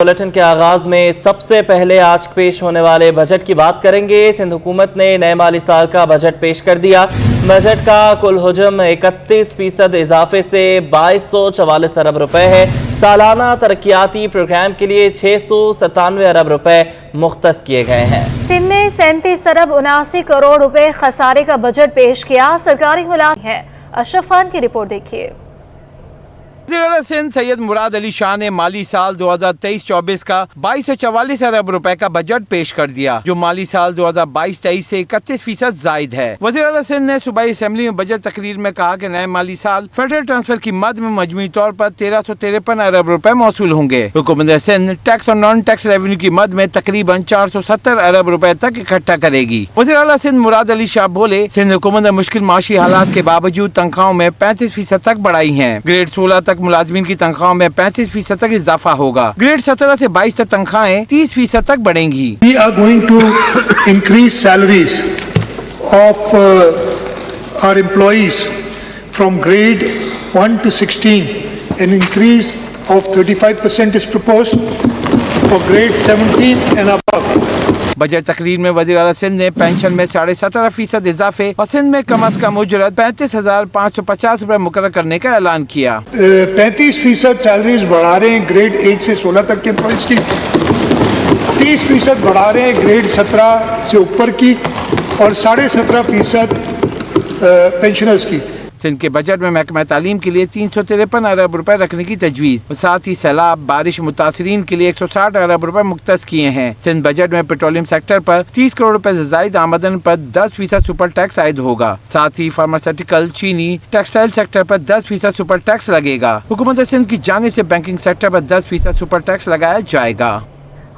Bulletin के आगाज में सबसे पहले आज पेश होने वाले बजट की बात करेंगे। सिंध हुकूमत ने नए माली साल का बजट पेश कर दिया। बजट का कुल हुजम 31% इजाफे से 2244 अरब रुपए है। सालाना तरक्याती प्रोग्राम के लिए 697 अरब रुपए मुख्तस किए गए हैं। सिंध ने 37 अरब 79 करोड़ रुपए खसारे का बजट पेश किया। सरकारी मुलाजिम है। अशरफ खान की रिपोर्ट देखिए। वज़ीर सिंध सैयद मुराद अली शाह ने माली साल 2023-24 का 2244 अरब रुपए का बजट पेश कर दिया, जो माली साल 2022-23 से 31% जायद है। वज़ीर सिंध ने सूबाई असेंबली में बजट तकरीर में कहा कि नए माली साल फेडरल ट्रांसफर की मद में मजमूई तौर पर 1353 अरब रुपए मौसूल होंगे। हुकूमत सिंध टैक्स और नॉन टैक्स रेवेन्यू की मद में तकरीबन 470 अरब रुपए तक इकट्ठा करेगी। वज़ीर सिंध मुराद अली शाह बोले, सिंध हुकूमत ने मुश्किल माशी हालात के बावजूद तनख्वाहों में 35% तक बढ़ाई है। ग्रेड 16 तक मुलाजिमीन की तनख्वाहों में 35% तक इजाफा होगा। ग्रेड 17 से 22 तक तनख्वाहें 30% तक बढ़ेंगी। We are going to increase salaries of our employees from grade 1 to 16. An increase of 35% is proposed for grade 17 and above. Budget तकरीर में वज़ीर आला सिंध ने पेंशन में 17.5% इजाफे और सिंध में कम अज कम उजरत 35,550 रुपए मुकर्रर करने का ऐलान किया। 35% सैलरीज बढ़ा रहे हैं ग्रेड 1 से 16 तक के एम्प्लॉइज की, 30% बढ़ा रहे हैं ग्रेड 17 से ऊपर की और 17.5% पेंशनर्स की। सिंध के बजट में महकमा तालीम के लिए 353 अरब रुपए रखने की तजवीज़ और साथ ही सैलाब बारिश मुतासरीन के लिए 160 अरब रुपए मुख्तस किए हैं। सिंध बजट में पेट्रोलियम सेक्टर पर 30 करोड़ रुपए से जायद आमदन पर 10% सुपर टैक्स आयद होगा। साथ ही फार्मास्यूटिकल, चीनी, टेक्सटाइल सेक्टर पर 10% सुपर टैक्स लगेगा। हुकूमत सिंध की जानिब से बैंकिंग सेक्टर पर 10% सुपर टैक्स लगाया जाएगा।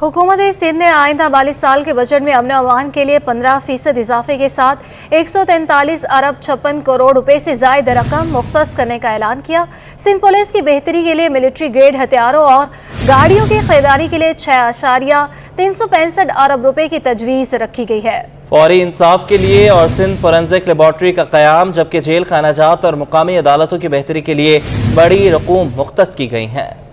हुकूमत सिंध ने आइंदा माली साल के बजट में अमन अमान के लिए 15% इजाफे के साथ 143 अरब 56 करोड़ रुपए से जायद रकम मुख्तस करने का ऐलान किया। सिंध पुलिस की बेहतरी के लिए मिलिट्री ग्रेड हथियारों और गाड़ियों की खरीदारी के लिए 6.365 अरब रुपए की तजवीज़ रखी गई है। फौरी इंसाफ के लिए और सिंध फोरेंसिक लेबॉर्ट्री का क़याम, जबकि जेल खानाजात और मुकामी अदालतों की बेहतरी के लिए बड़ी रकूम मुख्तस की गई हैं।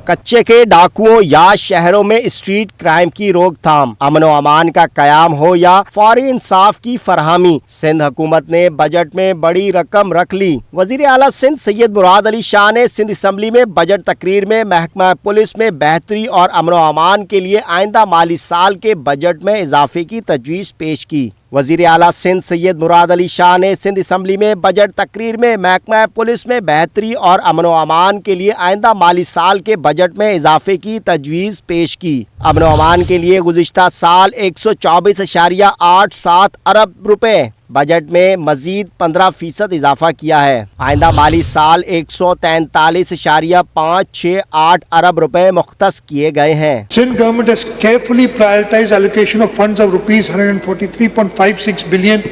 कच्चे के डाकुओं या शहरों में स्ट्रीट क्राइम की रोकथाम, अमन व अमान का कयाम हो या फौरी इंसाफ की फरहमी, सिंध हुकूमत ने बजट में बड़ी रकम रख ली। वजीर आला सिंध सैयद मुराद अली शाह ने सिंध असम्बली में बजट तकरीर में महकमा पुलिस में बेहतरी और अमन व अमान के लिए आइंदा माली साल के बजट में इजाफे की तजवीज़ पेश की। वज़ीर आला सिंध सैयद मुराद अली शाह ने सिंध असम्बली में बजट तकरीर में महकमा पुलिस में बेहतरी और अमन व अमान के लिए आइंदा माली साल के बजट में इजाफे की तजवीज़ पेश की। अमन व अमान के लिए गुज़िश्ता साल 124.87 अरब रुपए, बजट में मजीद 15% इजाफा किया है। आइंदा माली साल 143.568 अरब रुपए मुख्तस किए गए हैं। Sindh government has carefully prioritized allocation of funds of rupees 143.56 billion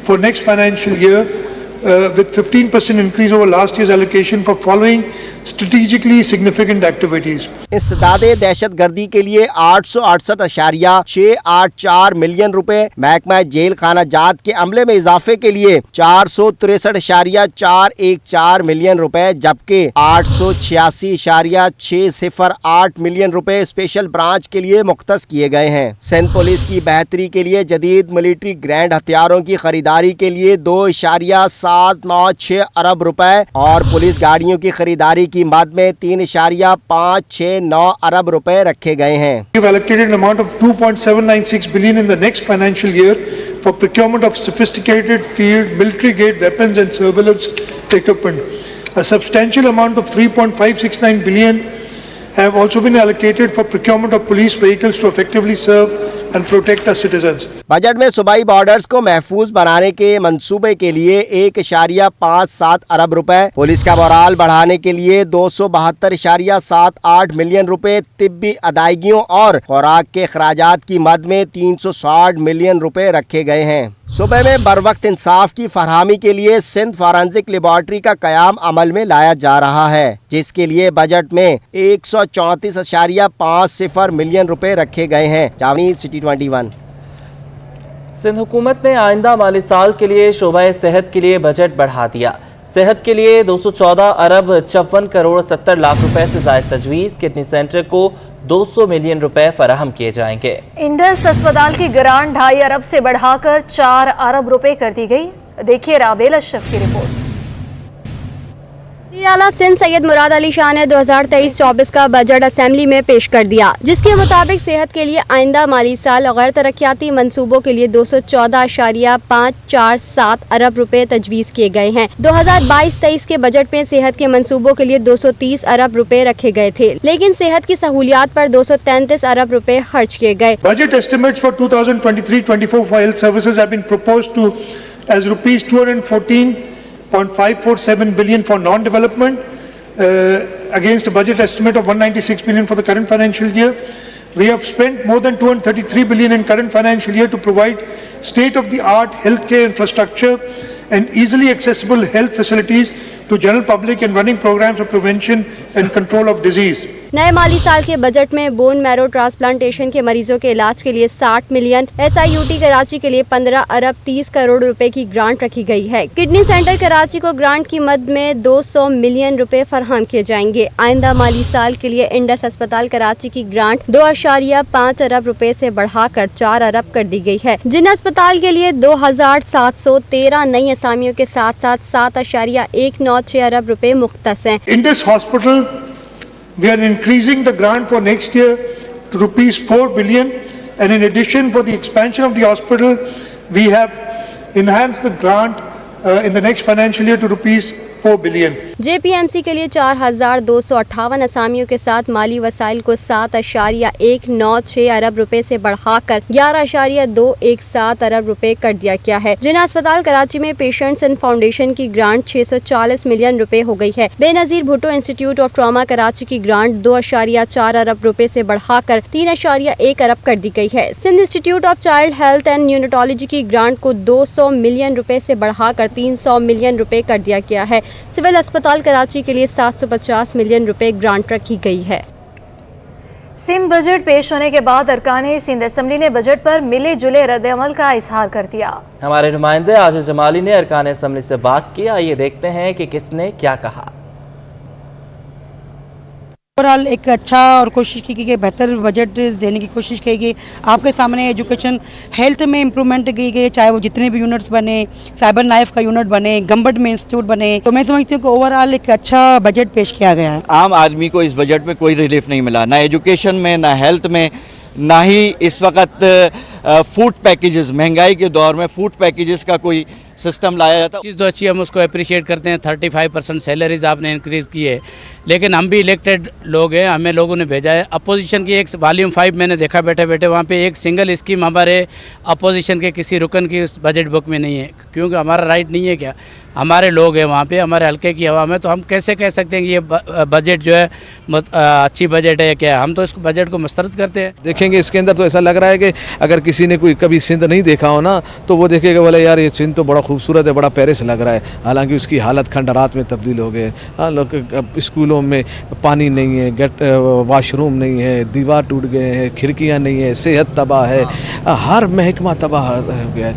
for next financial year, with 15% increase over last year's allocation for following strategically significant activities. इंसदादे दहशत गर्दी के लिए 868.684 मिलियन रुपए, महकमा जेल खाना जात के अमले में इजाफे के लिए 463.414 मिलियन रुपए, जबकि 886.608 मिलियन रुपए स्पेशल ब्रांच के लिए मुख्तस किए गए हैं। सिंध पुलिस की बेहतरी के लिए जदीद मिलिट्री ग्रैंड हथियारों की खरीदारी के लिए 2.796 अरब रुपए और पुलिस गाड़ियों की खरीदारी की मद में 3.569 अरब रुपए रखे गए हैं। We have allocated an amount of 2.796 billion in the next financial year for procurement of sophisticated field military grade weapons and surveillance equipment. A substantial amount of 3.569 billion have also been allocated for procurement of police vehicles to effectively serve and protect our citizens. Budget में सूबाई borders को महफूज बनाने के मंसूबे के लिए 1.57 अरब रुपए, पुलिस का मोराल बढ़ाने के लिए 272.78 मिलियन रुपए, तिब्बी अदायगियों और खुराक के अखराजात की मद में 360 मिलियन रुपए रखे गए हैं। सूबे में बरवक्त इंसाफ की फरहमी के लिए सिंध फोरेंसिक लेबॉर्ट्री का कयाम अमल में लाया जा रहा है, जिसके लिए बजट में 134.50 मिलियन रुपए रखे गए हैं। जावनी सिटी 21। सिंध हुकूमत ने आइंदा माली साल के लिए शोबा सेहत के लिए बजट बढ़ा दिया। सेहत के लिए 214 अरब 54 करोड़ 70 लाख रुपए से जायद तजवीज़। किडनी सेंटर को 200 मिलियन रुपए फराहम किए जाएंगे। इंडस अस्पताल की ग्रांट 2.5 अरब से बढ़ाकर 4 अरब रुपए कर दी गई। देखिए राबेल अशरफ की रिपोर्ट। आला सिंध सैयद मुराद अली शाह ने 2023-24 का बजट असेंबली में पेश कर दिया, जिसके मुताबिक सेहत के लिए आइंदा माली साल गैर तरक्याती मंसूबों के लिए 214.547 अरब रुपए तजवीज़ किए गए हैं। 2022-23 के बजट में सेहत के मंसूबों के लिए 230 अरब रुपए रखे गए थे, लेकिन सेहत की सहूलियात पर 233 अरब रुपए खर्च किए गए। Budget estimates for 2023-24 for health services have been proposed to as rupees 214.547 billion for non-development against a budget estimate of 196 billion for the current financial year. We have spent more than 233 billion in current financial year to provide state-of-the-art healthcare infrastructure and easily accessible health facilities to general public and running programs of prevention and control of disease. नए माली साल के budget में bone marrow transplantation के मरीजों के इलाज के लिए 60 मिलियन, SIUT कराची के लिए 15 अरब 30 करोड़ रुपए की ग्रांट रखी गई है। किडनी सेंटर कराची को ग्रांट की मद में 200 मिलियन रुपए फराहम किए जाएंगे। आइंदा माली साल के लिए इंडस अस्पताल कराची की ग्रांट 2.5 अरब रुपए से बढ़ाकर 4 अरब कर दी गई है, जिन अस्पताल के लिए 2713 नई असामियों के साथ साथ 7.196 अरब रुपए मुख्तस हैं। Indus Hospital, we are increasing the grant for next year to rupees 4 billion, and in addition for the expansion of the hospital, we have enhanced the grant in the next financial year to rupees 4 billion. JPMC के लिए 4,258 असामियों के साथ माली वसाइल को 7.196 अरब रुपए से बढ़ाकर 11.217 अरब रुपए कर दिया गया है। जिन्ना अस्पताल कराची में पेशेंट्स एंड फाउंडेशन की ग्रांट 640 मिलियन रुपए हो गई है। Benazir Bhutto institute of trauma Karachi की ग्रांट 2.4 अरब रुपए से बढ़ाकर 3.1 अरब कर दी गई है। Sindh institute of child health and neonatology की ग्रांट को 200 मिलियन रुपए से बढ़ाकर 300 मिलियन रुपए कर दिया गया है। सिविल अस्पताल कराची के लिए 750 मिलियन रुपए ग्रांट रखी गई है। सिंध बजट पेश होने के बाद अरकान सिंध असेंबली ने बजट पर मिले जुले रद्द-ए-अमल का इजहार कर दिया। हमारे नुमाइंदे आजिज जमाली ने अरकान असेंबली से बात की। आइए देखते हैं कि किसने क्या कहा। ओवरऑल एक अच्छा और कोशिश की गई, बेहतर बजट देने की कोशिश की गई। आपके सामने एजुकेशन हेल्थ में इम्प्रूवमेंट की गई, चाहे वो जितने भी यूनिट्स बने, साइबर नाइफ का यूनिट बने, गम्बट में इंस्टीट्यूट बने, तो मैं समझती हूँ कि ओवरऑल एक अच्छा बजट पेश किया गया है। आम आदमी को इस बजट में कोई रिलीफ नहीं मिला, ना एजुकेशन में, ना हेल्थ में, ना ही इस वक्त फूड पैकेजेस, महंगाई के दौर में फूड पैकेजेस का कोई सिस्टम लाया जाता। चीज़ तो अच्छी, हम उसको अप्रिशिएट करते हैं। 35% सैलरीज आपने इंक्रीज़ की है, लेकिन हम भी इलेक्टेड लोग हैं, हमें लोगों ने भेजा है। अपोजिशन की एक वॉल्यूम 5 मैंने देखा बैठे बैठे, वहाँ पे एक सिंगल स्कीम हमारे अपोजिशन के किसी रुकन की उस बजट बुक में नहीं है, क्योंकि हमारा राइट नहीं है क्या? हमारे लोग हैं वहाँ पे, हमारे हल्के की हवा में, तो हम कैसे कह सकते हैं कि ये बजट जो है अच्छी बजट है क्या? हम तो इस बजट को मुस्तरद करते हैं। देखेंगे इसके अंदर तो ऐसा लग रहा है कि अगर किसी ने कोई कभी सिंध नहीं देखा हो ना, तो वो देखेगा बोले यार ये सिंध तो बड़ा खूबसूरत है, बड़ा पेरिस लग रहा है। हालांकि उसकी हालत खंडरात में तब्दील हो गए। स्कूलों में पानी नहीं है, वाशरूम नहीं है, दीवार टूट गए हैं, खिड़कियाँ नहीं है, सेहत तबाह है, हर महकमा तबाह हो गया है।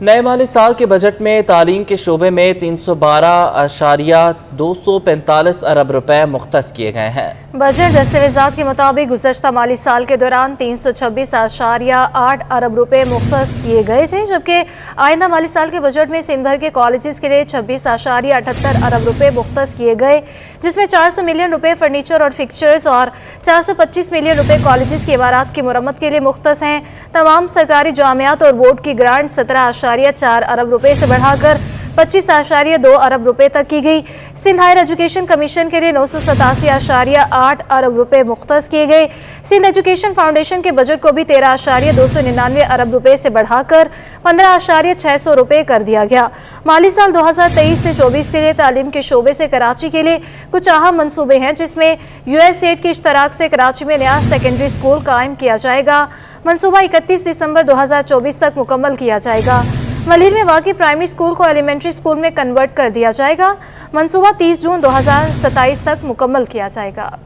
नए माली साल के बजट में तालीम के शोबे में 312.245 अरब रुपए मुख्तस किए गए हैं। बजट दस्तावेजात के मुताबिक गुज़श्ता माली साल के दौरान 326.8 अरब रुपए मुख्तस किए गए थे, जबकि आइंदा माली साल के बजट में सिंध भर के कॉलेजेस के लिए 26.78 अरब रुपए मुख्तस किए गए, जिसमें 400 मिलियन रुपए फर्नीचर और फिक्सचर्स और 425 मिलियन रुपए कॉलेजेस की इमारत की मुरम्मत के लिए मुख्तस हैं। तमाम सरकारी जामियात और बोर्ड की ग्रांट 17.4 अरब रुपए से बढ़ाकर 25.2 अरब रुपए तक की गई। सिंध हायर एजुकेशन कमीशन के लिए 987.8 अरब रुपए मुख्तस किए गए। सिंध एजुकेशन फाउंडेशन के बजट को भी 13.299 अरब रुपए से बढ़ाकर 15.600 रुपए कर दिया गया। माली साल 2023 से 24 के लिए तालीम के शोबे से कराची के लिए कुछ अहम मंसूबे हैं, जिसमें USAID के इश्तराक से कराची में नया सेकेंडरी स्कूल कायम किया जाएगा। मंसूबा 31 दिसंबर 2024 तक मुकम्मल किया जाएगा। मलिर में वाक़ई प्राइमरी स्कूल को एलिमेंट्री स्कूल में कन्वर्ट कर दिया जाएगा। मंसूबा 30 जून 2027 तक मुकम्मल किया जाएगा।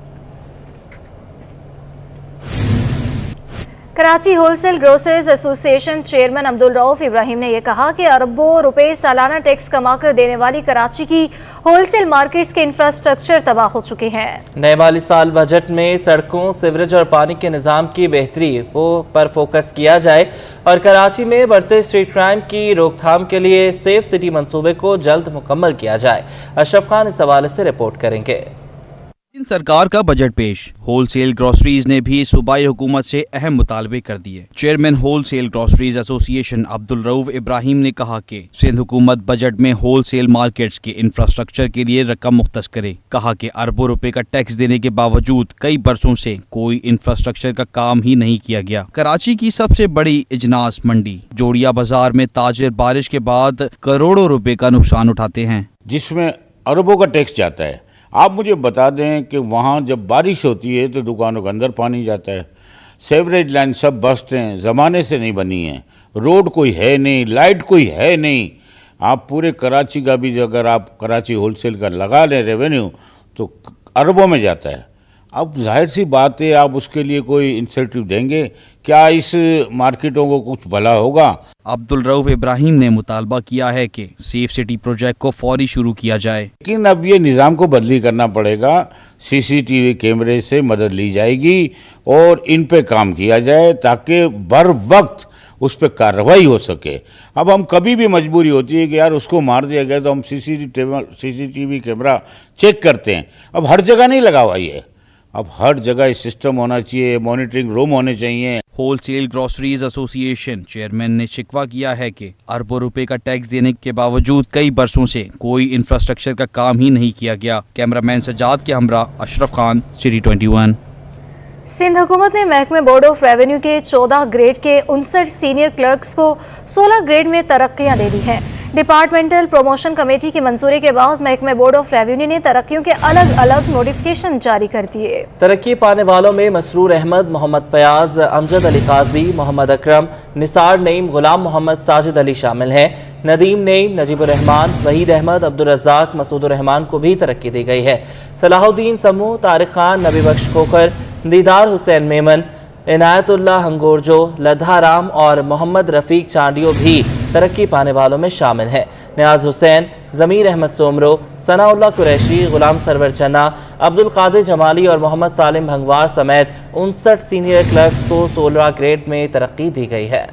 Karachi wholesale groceries association chairman Abdul Rauf Ibrahim ने यह कहा कि अरबों रुपए सालाना टैक्स कमाकर देने वाली कराची की होलसेल मार्केट्स के इंफ्रास्ट्रक्चर तबाह हो चुके हैं। नए माली साल बजट में सड़कों, सीवरेज और पानी के निज़ाम की बेहतरी पर फोकस किया जाए और कराची में बढ़ते स्ट्रीट क्राइम की रोकथाम के लिए सेफ सिटी मंसूबे को जल्द मुकम्मल किया जाए। अशरफ खान इस हवाले से रिपोर्ट करेंगे। सरकार का बजट पेश। होलसेल ग्रोसरीज ने भी सूबाई हुकूमत से अहम मुतालबे कर दिए। Chairman wholesale groceries association Abdul Rauf Ibrahim ने कहा कि सिंध हुकूमत बजट में होलसेल मार्केट्स के इंफ्रास्ट्रक्चर के लिए रकम मुख्तस करे। कहा कि अरबों रुपए का टैक्स देने के बावजूद कई बरसों से कोई इंफ्रास्ट्रक्चर का काम ही नहीं किया गया। कराची की सबसे बड़ी इजनास मंडी जोड़िया बाजार में ताजिर बारिश के बाद करोड़ों रुपए का नुकसान उठाते हैं, जिसमें अरबों का टैक्स जाता है। आप मुझे बता दें कि वहाँ जब बारिश होती है तो दुकानों के अंदर पानी जाता है, सेवरेज लाइन सब बस्ट हैं, ज़माने से नहीं बनी है, रोड कोई है नहीं, लाइट कोई है नहीं। आप पूरे कराची का भी अगर आप कराची होलसेल का लगा लें रेवेन्यू तो अरबों में जाता है। अब जाहिर सी बात है आप उसके लिए कोई इंसेंटिव देंगे क्या? इस मार्केटों को कुछ भला होगा? अब्दुल रऊफ इब्राहिम ने मुतालबा किया है कि सेफ सिटी प्रोजेक्ट को फौरी शुरू किया जाए। लेकिन अब ये निज़ाम को बदली करना पड़ेगा। सीसीटीवी कैमरे से मदद ली जाएगी और इन पे काम किया जाए ताकि बर वक्त उस पर कार्रवाई हो सके। अब हम कभी भी मजबूरी होती है कि यार उसको मार दिया गया तो हम सीसीटीवी कैमरा चेक करते हैं। अब हर जगह नहीं लगा हुआ ये, अब हर जगह सिस्टम होना चाहिए, मॉनिटरिंग रूम होने चाहिए। होलसेल ग्रोसरीज एसोसिएशन चेयरमैन ने शिकवा किया है कि अरबों रुपए का टैक्स देने के बावजूद कई बरसों से कोई इंफ्रास्ट्रक्चर का काम ही नहीं किया गया। कैमरामैन सजाद के हमरा अशरफ खान, सिटी 21। सिंध हुकूमत ने महकमे बोर्ड ऑफ रेवेन्यू के 14 ग्रेड के 59 सीनियर क्लर्क्स को 16 ग्रेड में तरक्कियां दे दी हैं। डिपार्टमेंटल प्रमोशन कमेटी की मंजूरी के बाद महकमे बोर्ड ऑफ रेवेन्यू ने तरक्कियों के अलग अलग नोटिफिकेशन जारी कर दिए। तरक्की पाने वालों में मसरूर अहमद, मोहम्मद फयाज, अमजद अली काजी, मोहम्मद अकरम, निसार नईम, गुलाम मोहम्मद साजिद अली शामिल हैं। नदीम नईम, नजीबुर रहमान, वहीद अहमद, अब्दुल रज़ाक, मसूदुर रहमान को भी तरक्की दी गई है। सलाहुद्दीन समूह, तारिक खान, नबी बख्श खोखर, दीदार हुसैन मेमन, इनायतुल्लाह हंगोरजो, लद्हा राम और मोहम्मद रफीक चांडियो भी तरक्की पाने वालों में शामिल हैं। नियाज हुसैन, ज़मीर अहमद सोमरो, सनाउल्लाह कुरैशी, गुलाम सरवर चन्ना, अब्दुल कादिर जमाली और मोहम्मद सालिम भंगवार समेत 59 सीनियर क्लर्क्स को 16 ग्रेड में तरक्की दी गई है।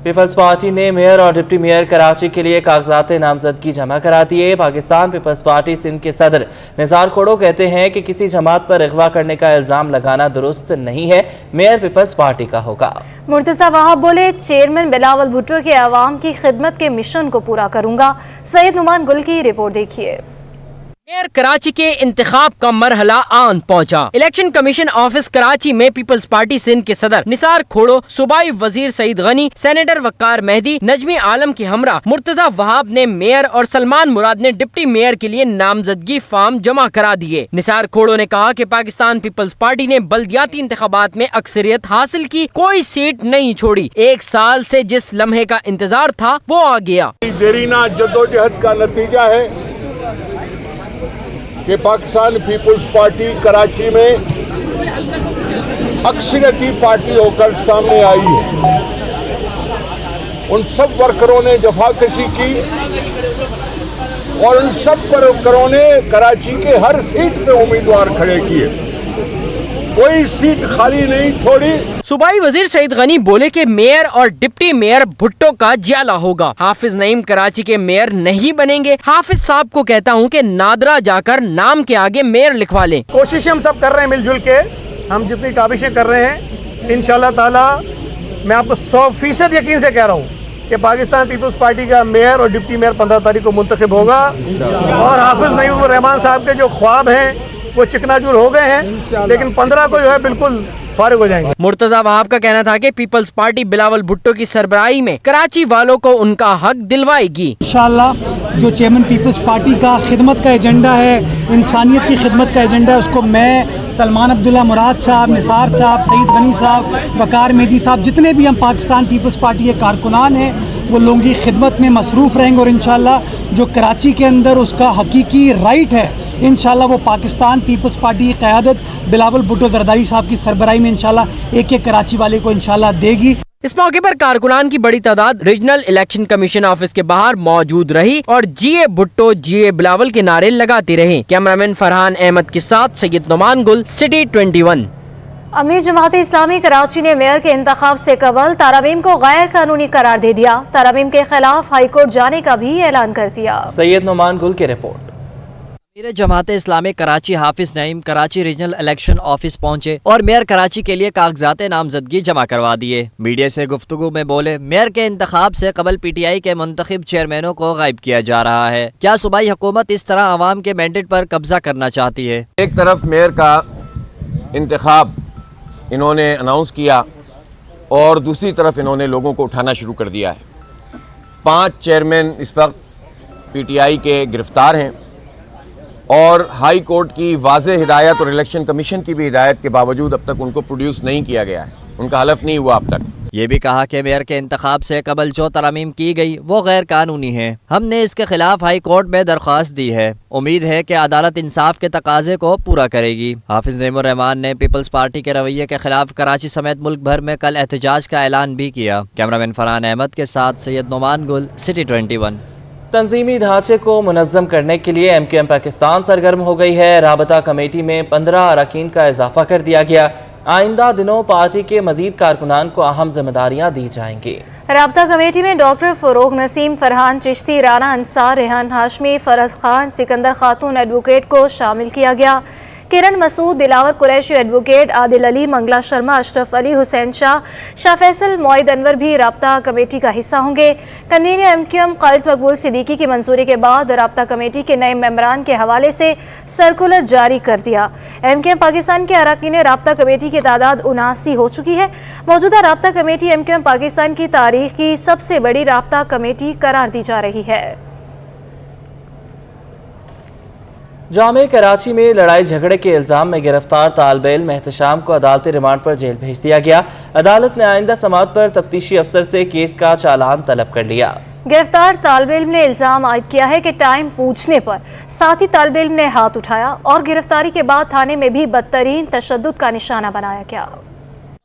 पीपल्स पार्टी ने मेयर और डिप्टी मेयर कराची के लिए कागजात नामजदगी जमा करा दिए। पाकिस्तान पीपल्स पार्टी सिंध के सदर निसार खोड़ो कहते हैं कि किसी जमात पर अगवा करने का इल्जाम लगाना दुरुस्त नहीं है, मेयर पीपल्स पार्टी का होगा। मुर्तज़ा वहाब बोले, चेयरमैन बिलावल भुट्टो के आवाम की खिदमत के मिशन को पूरा करूंगा। सैयद नुमान गुल की रिपोर्ट देखिए। मेयर कराची के इंतखाब का मरहला आन पहुंचा। इलेक्शन कमीशन ऑफिस कराची में पीपल्स पार्टी सिंध के सदर निसार खोड़ो, सूबाई वजीर सईद गनी, सेनेटर वक्कार मेहदी, नजमी आलम के हमरा मुर्तजा वहाब ने मेयर और सलमान मुराद ने डिप्टी मेयर के लिए नामजदगी फॉर्म जमा करा दिए। निसार खोड़ो ने कहा कि पाकिस्तान पीपल्स पार्टी ने बल्दियाती इंतखाबात में अक्सरियत हासिल की, कोई सीट नहीं छोड़ी। 1 साल से जिस लम्हे का इंतजार था वो आ गया। देरीना जद्दोजहद का नतीजा है कि पाकिस्तान पीपल्स पार्टी कराची में अक्सरियती पार्टी होकर सामने आई है। उन सब वर्करों ने जफाकशी की और उन सब वर्करों ने कराची के हर सीट पे उम्मीदवार खड़े किए, कोई सीट खाली नहीं छोड़ी। सूबाई वजीर सईद गनी बोले कि मेयर और डिप्टी मेयर भुट्टो का ज्याला होगा। हाफिज नईम कराची के मेयर नहीं बनेंगे। हाफिज साहब को कहता हूं कि नादरा जाकर नाम के आगे मेयर लिखवा लें। कोशिश हम सब कर रहे हैं मिलजुल के, हम जितनी काबिशें कर रहे हैं इंशाल्लाह ताला मैं आपको 100% यकीन से कह रहा हूँ कि पाकिस्तान पीपल्स पार्टी का मेयर और डिप्टी मेयर 15 तारीख को मुंतखब होगा और हाफिज नईम रहमान साहब के जो ख्वाब हैं वो चिकनाचूर हो गए हैं, लेकिन 15 को जो है बिल्कुल फारिग हो जाएंगे। मुर्तजा वहाब का कहना था कि पीपल्स पार्टी बिलावल भुट्टो की सरबराही में कराची वालों को उनका हक दिलवाएगी। इंशाअल्लाह जो चेयरमैन पीपल्स पार्टी का खिदमत का एजेंडा है, इंसानियत की खिदमत का एजेंडा है, उसको मैं, सलमान अब्दुल्ला मुराद साहब, निसार साहब, सईद गनी साहब, वकार मेहदी साहब, जितने भी हम पाकिस्तान पीपल्स पार्टी के कारकुनान हैं वो लोगों की खिदमत में मसरूफ़ रहेंगे और इंशाअल्लाह जो कराची के अंदर उसका हकीकी राइट है इंशाल्लाह वो पाकिस्तान पीपल्स पार्टी की क़यादत बिलावल भुट्टो जरदारी साहब की सरबराही में इंशाल्लाह एक कराची वाले को इंशाल्लाह देगी। इस मौके पर कारकुनान की बड़ी तादाद रीजनल इलेक्शन कमीशन ऑफिस के बाहर मौजूद रही और जीए भुट्टो जीए बिलावल के नारे लगाते रहे। कैमरामैन फरहान अहमद के साथ सैयद नुमान गुल, सिटी 21। अमीर जमात इस्लामी कराची ने मेयर के इंतखाब से कबल तारामीम को गैर कानूनी करार दे दिया। तारामीम के खिलाफ हाईकोर्ट जाने का भी ऐलान कर दिया। सैयद नुमान गुल की रिपोर्ट। अमीर Jamaat Islami Karachi Hafiz Naeem Karachi regional election office पहुंचे और मेयर कराची के लिए कागजात नामजदगी जमा करवा दिए। मीडिया से गुफ्तगू में बोले, मेयर के इंतखाब से कबल पीटीआई के मुंतखब चेयरमैनों को गायब किया जा रहा है। क्या सूबाई हुकूमत इस तरह आवाम के मैंडेट पर कब्जा करना चाहती है? एक तरफ मेयर का इंतखाब इन्होंने अनाउंस किया और दूसरी तरफ इन्होंने लोगों को उठाना शुरू कर दिया है। 5 चेयरमैन इस वक्त पीटीआई के गिरफ्तार हैं और हाई कोर्ट की वाज़ेह हिदायत और इलेक्शन कमीशन की भी हिदायत के बावजूद अब तक उनको प्रोड्यूस नहीं किया गया है, उनका हलफ नहीं हुआ अब तक। ये भी कहा कि मेयर के इंतखाब से कबल जो तरमीम की गई वो गैर कानूनी है। हमने इसके खिलाफ हाई कोर्ट में दरख्वास्त दी है। उम्मीद है कि अदालत इंसाफ के तकाजे को पूरा करेगी। हाफिज नईमुर रहमान ने पीपल्स पार्टी के रवैये के खिलाफ कराची समेत मुल्क भर में कल एहतजाज का ऐलान भी किया। कैमरामैन फरहान अहमद के साथ सैयद नुमान गुल, सिटी 21। तंजीमी ढांचे को मुनज़्ज़म करने के लिए एमक्यूएम पाकिस्तान सरगर्म हो गई है। राबता कमेटी में 15 अरकान का इजाफा कर दिया गया। आइंदा दिनों पार्टी के मजीद कारकुनान को अहम जिम्मेदारियां दी जाएंगी। राबता कमेटी में डॉक्टर फरोग नसीम, फरहान चिश्ती, राना अंसार, रेहान हाशमी, फरद खान, सिकंदर खातून एडवोकेट को शामिल किया गया। किरण मसूद, दिलावर कुरैशी एडवोकेट, आदिल अली, मंगला शर्मा, अशरफ अली, हुसैन शाह, शाह फैसल, मोइद अनवर भी राबता कमेटी का हिस्सा होंगे। कन्वीनर एमक्यूएम खालिद मकबूल सिद्दीकी की मंजूरी के बाद राबता कमेटी के नए मेंबरान के हवाले से सर्कुलर जारी कर दिया। एमक्यूएम पाकिस्तान के अरकान राबता कमेटी की तादाद 79 हो चुकी है। मौजूदा राबता कमेटी एमक्यूएम पाकिस्तान की तारीख की सबसे बड़ी राबता कमेटी करार दी जा रही है। जामे कराची में लड़ाई झगड़े के इल्जाम में गिरफ्तार तालिबे इल्म एहतशाम को अदालती रिमांड पर जेल भेज दिया गया। अदालत ने आइंदा समाअत पर तफ्तीशी अफसर से केस का चालान तलब कर लिया। गिरफ्तार तालिबे इल्म ने इल्जाम आयद किया है कि टाइम पूछने पर साथी तालिबे इल्म ने हाथ उठाया और गिरफ्तारी के बाद थाने में भी बदतरीन तशद्दुद का निशाना बनाया गया।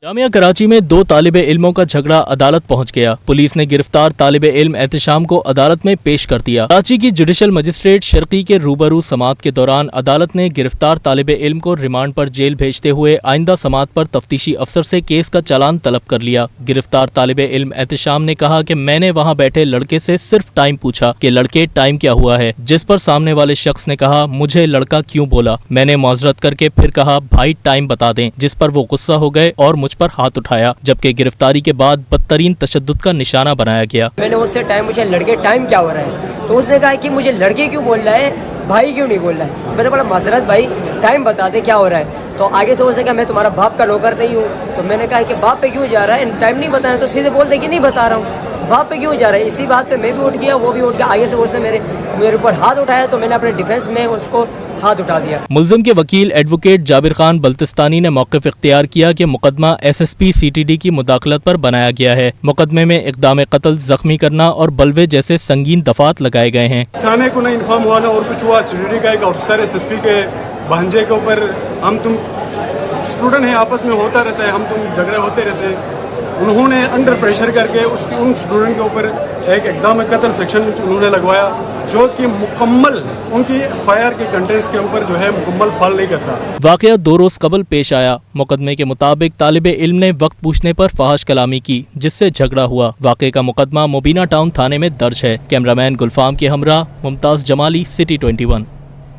जामिया कराची में 2 तालिबे इल्मों का झगड़ा अदालत पहुंच गया। पुलिस ने गिरफ्तार तालिबे इल्म एहतशाम को अदालत में पेश कर दिया। कराची की जुडिशल मजिस्ट्रेट शर्की के रूबरू समाअत के दौरान अदालत ने गिरफ्तार तालिबे इल्म को रिमांड पर जेल भेजते हुए आइंदा समाअत पर तफ्तीशी अफसर से केस का चालान तलब कर लिया। गिरफ्तार तालिबे इल्म एहतशाम ने कहा कि मैंने वहाँ बैठे लड़के से सिर्फ टाइम पूछा कि लड़के टाइम क्या हुआ है, जिस पर सामने वाले शख्स ने कहा मुझे लड़का क्यों बोला। मैंने माजरत करके फिर कहा भाई टाइम बता दें, जिस पर वो गुस्सा हो गए और मुझ पर हाथ उठाया, जबकि गिरफ्तारी के बाद बदतरीन तशद्दुद का निशाना बनाया गया। मैंने उससे टाइम पूछा लड़के टाइम क्या हो रहा है, तो उसने कहा कि मुझे लड़के क्यों बोल रहा है, भाई क्यों नहीं बोल रहा है। मैंने बोला माजरत भाई टाइम बता दे क्या हो रहा है। तो आगे से उसने कहा मैं तुम्हारा बाप का नौकर नहीं हूँ। तो मैंने कहा कि बाप पे क्यों जा रहा है, टाइम नहीं बताया। तो सीधे बोलते कि नहीं बता रहा हूँ, बाप पे क्यों जा रहा है। इसी बात पे मैं भी उठ गया, वो भी उठ गया। आगे से उसने मेरे ऊपर हाथ उठाया तो मैंने अपने डिफेंस में उसको हाथ उठा दिया। मुल्जिम के वकील एडवोकेट जाबिर खान बल्तिस्तानी ने मौक़िफ़ इख्तियार किया कि मुकदमा SSP CTD की मुदाखलत पर बनाया गया है। मुकदमे में इक़दाम कत्ल, जख्मी करना और बलवे जैसे संगीन दफात लगाए गए हैं। थाने को नहीं इन्फॉर्म हुआ ना और कुछ हुआ। CTD का एक ऑफिसर SSP के भांजे के ऊपर हम तुम स्टूडेंट हैं, आपस में होता रहता है, हम तुम झगड़े होते रहते हैं। उन्होंने अंडर प्रेशर करके उन स्टूडेंट के ऊपर एक इक़दाम कत्ल सेक्शन उन्होंने लगवाया, जो कि मुकम्मल उनकी FIR के कंटेंट्स के ऊपर जो है मुकम्मल फल नहीं करता। वाक़या 2 रोज़ कबल पेश आया। मुकदमे के मुताबिक तालिबे इल्म ने वक्त पूछने पर फहाश कलामी की, जिससे झगड़ा हुआ। वाक़े का मुकदमा मुबीना टाउन थाने में दर्ज है। कैमरामैन गुलफाम के हमरा मुमताज़ जमाली, सिटी 21।